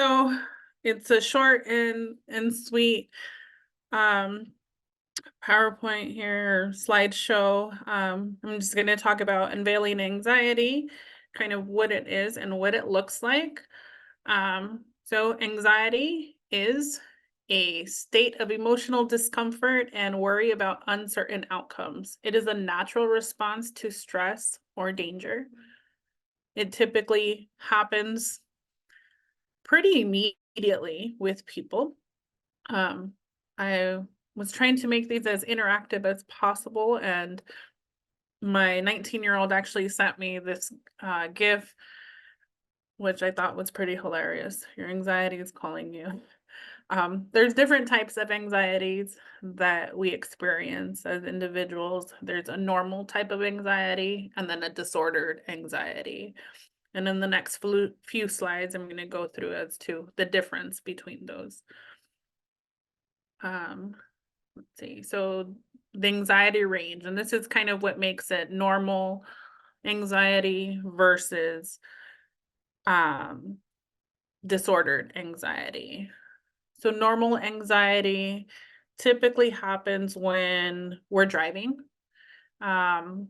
So it's a short and sweet um, PowerPoint here, slideshow. I'm just going to talk about unveiling anxiety, kind of what it is and what it looks like. So anxiety is a state of emotional discomfort and worry about uncertain outcomes. It is a natural response to stress or danger. It typically happens pretty immediately with people. Um, I was trying to make these as interactive as possible, and my 19-year-old actually sent me this GIF, which I thought was pretty hilarious. Your anxiety is calling you. There's different types of anxieties that we experience as individuals. There's a normal type of anxiety and then a disordered anxiety. And in the next few slides, I'm going to go through as to the difference between those. Let's see. So the anxiety range, and this is kind of what makes it normal anxiety versus disordered anxiety. So normal anxiety typically happens when we're driving. When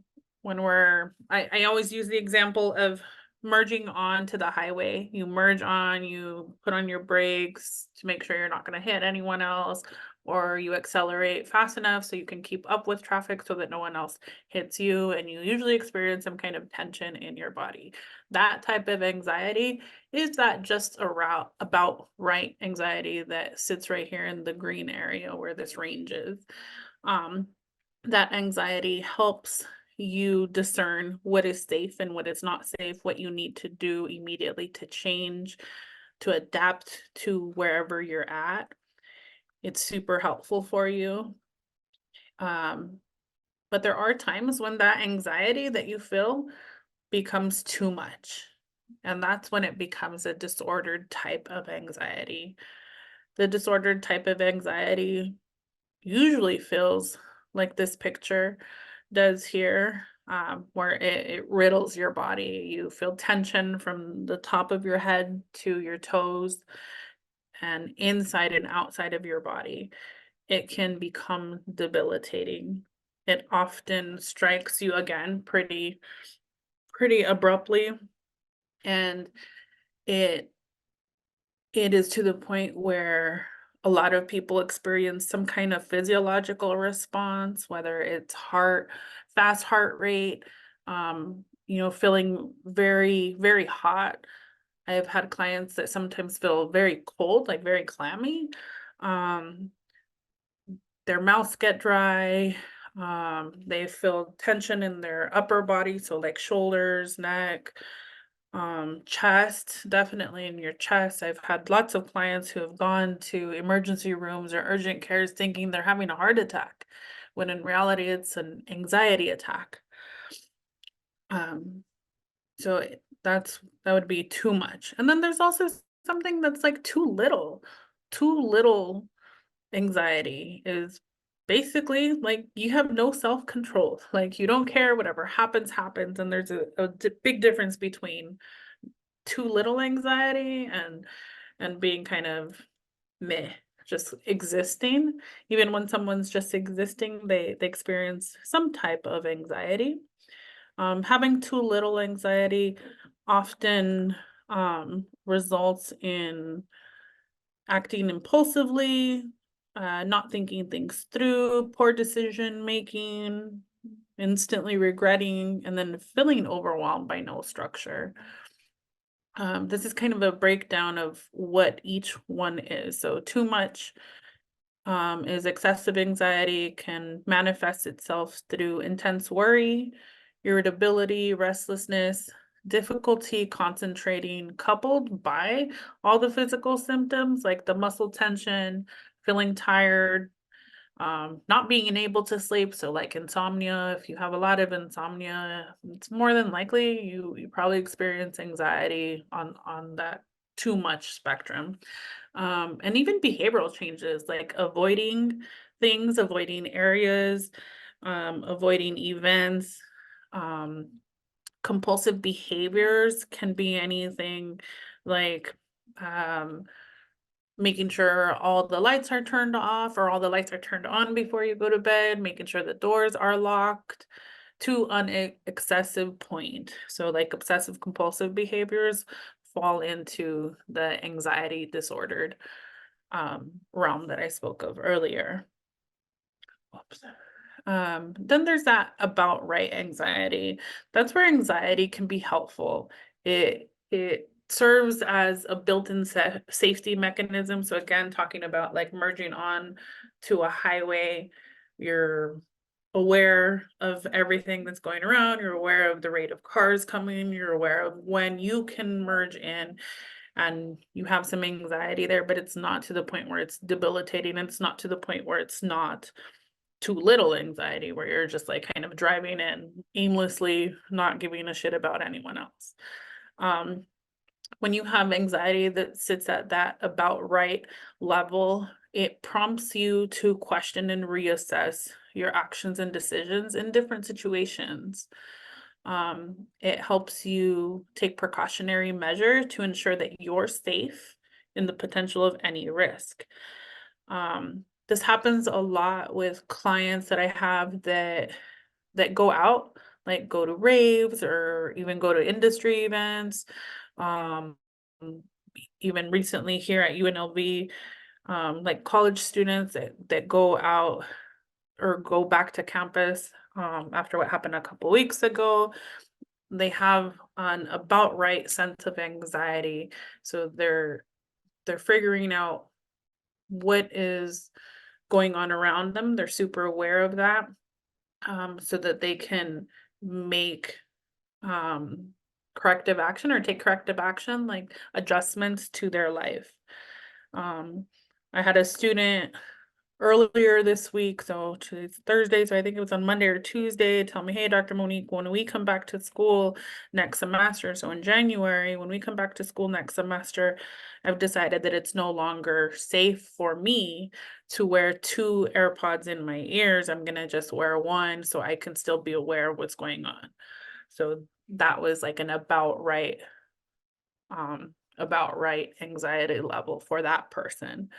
I always use the example of merging onto the highway. You merge on, you put on your brakes to make sure you're not going to hit anyone else, or you accelerate fast enough so you can keep up with traffic so that no one else hits you, and you usually experience some kind of tension in your body. That type of anxiety is that just about right anxiety that sits right here in the green area where this range is. That anxiety helps you discern what is safe and what is not safe, what you need to do immediately to change, to adapt to wherever you're at. It's super helpful for you. But there are times when that anxiety that you feel becomes too much. And that's when it becomes a disordered type of anxiety. The disordered type of anxiety usually feels like this picture does here, where it riddles your body. You feel tension from the top of your head to your toes and inside and outside of your body. It can become debilitating. It often strikes you again pretty abruptly, and it is to the point where a lot of people experience some kind of physiological response, whether it's fast heart rate, feeling very, very hot. I've had clients that sometimes feel very cold, like very clammy. Um, their mouths get dry. They feel tension in their upper body, so like shoulders, neck, chest, definitely in your chest. I've had lots of clients who have gone to emergency rooms or urgent cares thinking they're having a heart attack, when in reality it's an anxiety attack. So that would be too much. And then there's also something that's like too little. Too little anxiety is basically like you have no self-control. Like you don't care, whatever happens, happens. And there's a big difference between too little anxiety and being kind of meh, just existing. Even when someone's just existing, they experience some type of anxiety. Having too little anxiety often results in acting impulsively, not thinking things through, poor decision making, instantly regretting, and then feeling overwhelmed by no structure. This is kind of a breakdown of what each one is. So too much is excessive anxiety, can manifest itself through intense worry, irritability, restlessness, difficulty concentrating, coupled by all the physical symptoms like the muscle tension, feeling tired, not being able to sleep. So like insomnia, if you have a lot of insomnia, it's more than likely you probably experience anxiety on that too much spectrum. And even behavioral changes like avoiding things, avoiding areas, avoiding events. Compulsive behaviors can be anything like making sure all the lights are turned off or all the lights are turned on before you go to bed, making sure the doors are locked, to an excessive point. So like obsessive compulsive behaviors fall into the anxiety disordered realm that I spoke of earlier. Whoops. Then there's that about right anxiety. That's where anxiety can be helpful. It serves as a built-in safety mechanism. So again, talking about like merging on to a highway, you're aware of everything that's going around, you're aware of the rate of cars coming, you're aware of when you can merge in, and you have some anxiety there, but it's not to the point where it's debilitating. It's not to the point where it's not too little anxiety, where you're just like kind of driving in aimlessly, not giving a shit about anyone else. When you have anxiety that sits at that about right level, it prompts you to question and reassess your actions and decisions in different situations. It helps you take precautionary measures to ensure that you're safe in the potential of any risk. This happens a lot with clients that I have that go out, like go to raves or even go to industry events. Um, Even recently here at UNLV, like college students that go out or go back to campus after what happened a couple weeks ago, they have an about right sense of anxiety. So they're figuring out what is going on around them. They're super aware of that, so that they can make um, corrective action or take corrective action, like adjustments to their life. Um, I had a student earlier this week, so today's Thursday, so I think it was on Monday or Tuesday, tell me, hey, Dr. Monique, when we come back to school next semester, so in January, when we come back to school next semester, I've decided that it's no longer safe for me to wear 2 AirPods in my ears. I'm gonna just wear one so I can still be aware of what's going on. So that was like an about right anxiety level for that person.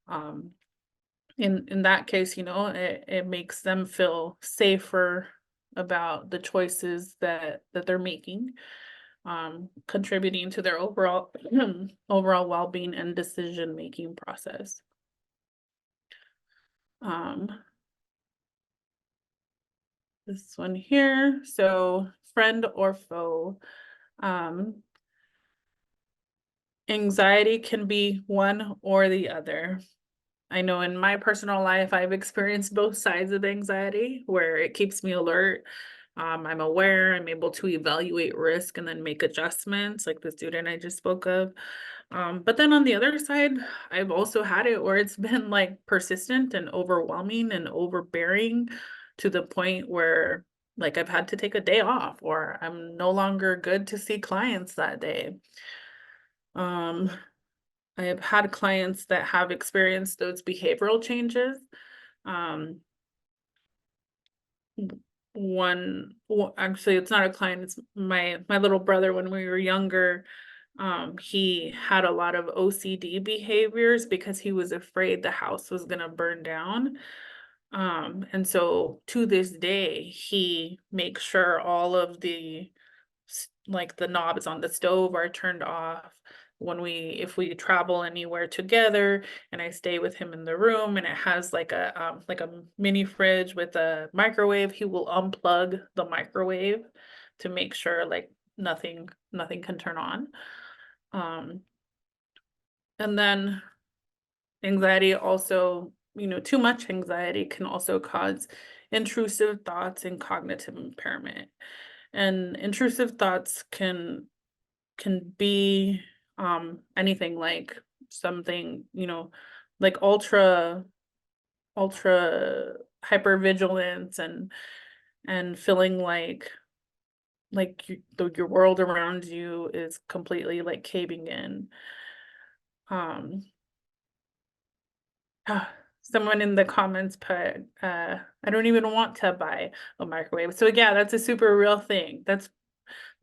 Um, in that case, it makes them feel safer about the choices that they're making, contributing to their overall overall well-being and decision-making process. This one here, so friend or foe. Anxiety can be one or the other. I know in my personal life, I've experienced both sides of anxiety where it keeps me alert. I'm aware, I'm able to evaluate risk and then make adjustments, like the student I just spoke of. But then on the other side, I've also had it where it's been like persistent and overwhelming and overbearing to the point where like I've had to take a day off or I'm no longer good to see clients that day. Um, I have had clients that have experienced those behavioral changes. Um, actually, it's not a client, it's my little brother when we were younger. He had a lot of OCD behaviors because he was afraid the house was gonna burn down. And so to this day, he makes sure all of the like the knobs on the stove are turned off when if we travel anywhere together and I stay with him in the room and it has like a mini fridge with a microwave, he will unplug the microwave to make sure like nothing can turn on. um and then anxiety also, too much anxiety can also cause intrusive thoughts and cognitive impairment. And intrusive thoughts can be anything like something, like ultra hypervigilance and feeling like your world around you is completely like caving in. um Someone in the comments put, I don't even want to buy a microwave. So yeah, that's a super real thing.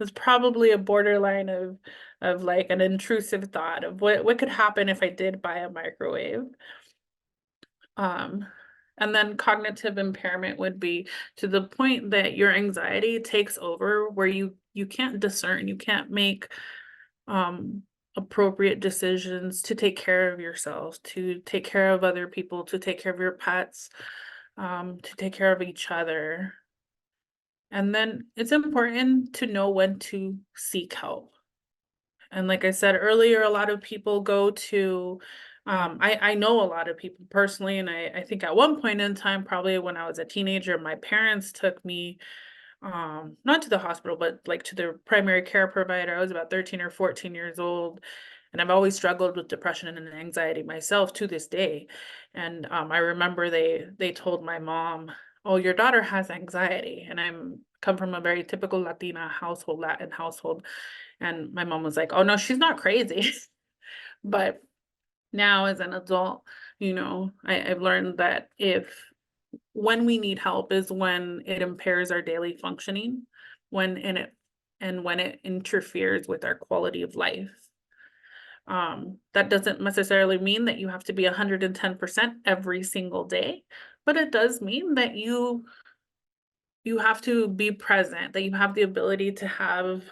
was probably a borderline of like an intrusive thought of what could happen if I did buy a microwave. Um, and then cognitive impairment would be to the point that your anxiety takes over where you can't discern, you can't make um appropriate decisions to take care of yourself, to take care of other people, to take care of your pets, to take care of each other. And then it's important to know when to seek help. And like I said earlier, a lot of people go to, I know a lot of people personally, and I think at one point in time, probably when I was a teenager, my parents took me, not to the hospital, but like to their primary care provider. I was about 13 or 14 years old, and I've always struggled with depression and anxiety myself to this day. And I remember they told my mom, "Oh, your daughter has anxiety," and I'm come from a very typical Latina household, Latin household. And my mom was like, "Oh no, she's not crazy." But now as an adult, I've learned that if when we need help is when it impairs our daily functioning, when it interferes with our quality of life. That doesn't necessarily mean that you have to be 110% every single day, but it does mean that you have to be present, that you have the ability to have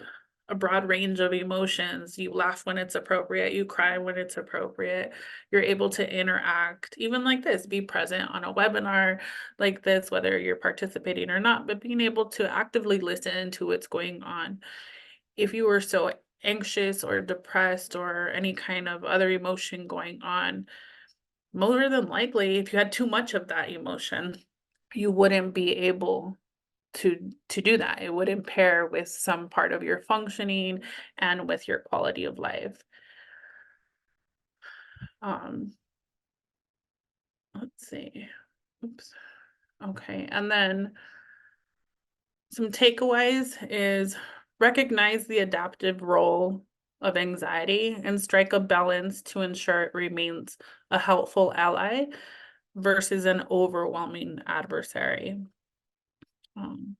a broad range of emotions. You laugh when it's appropriate, you cry when it's appropriate. You're able to interact, even like this, be present on a webinar like this, whether you're participating or not, but being able to actively listen to what's going on. If you were so anxious or depressed or any kind of other emotion going on, more than likely, if you had too much of that emotion, you wouldn't be able to do that. It would impair with some part of your functioning and with your quality of life. Um, let's see. Oops. Okay. And then some takeaways is recognize the adaptive role of anxiety and strike a balance to ensure it remains a helpful ally versus an overwhelming adversary. Um,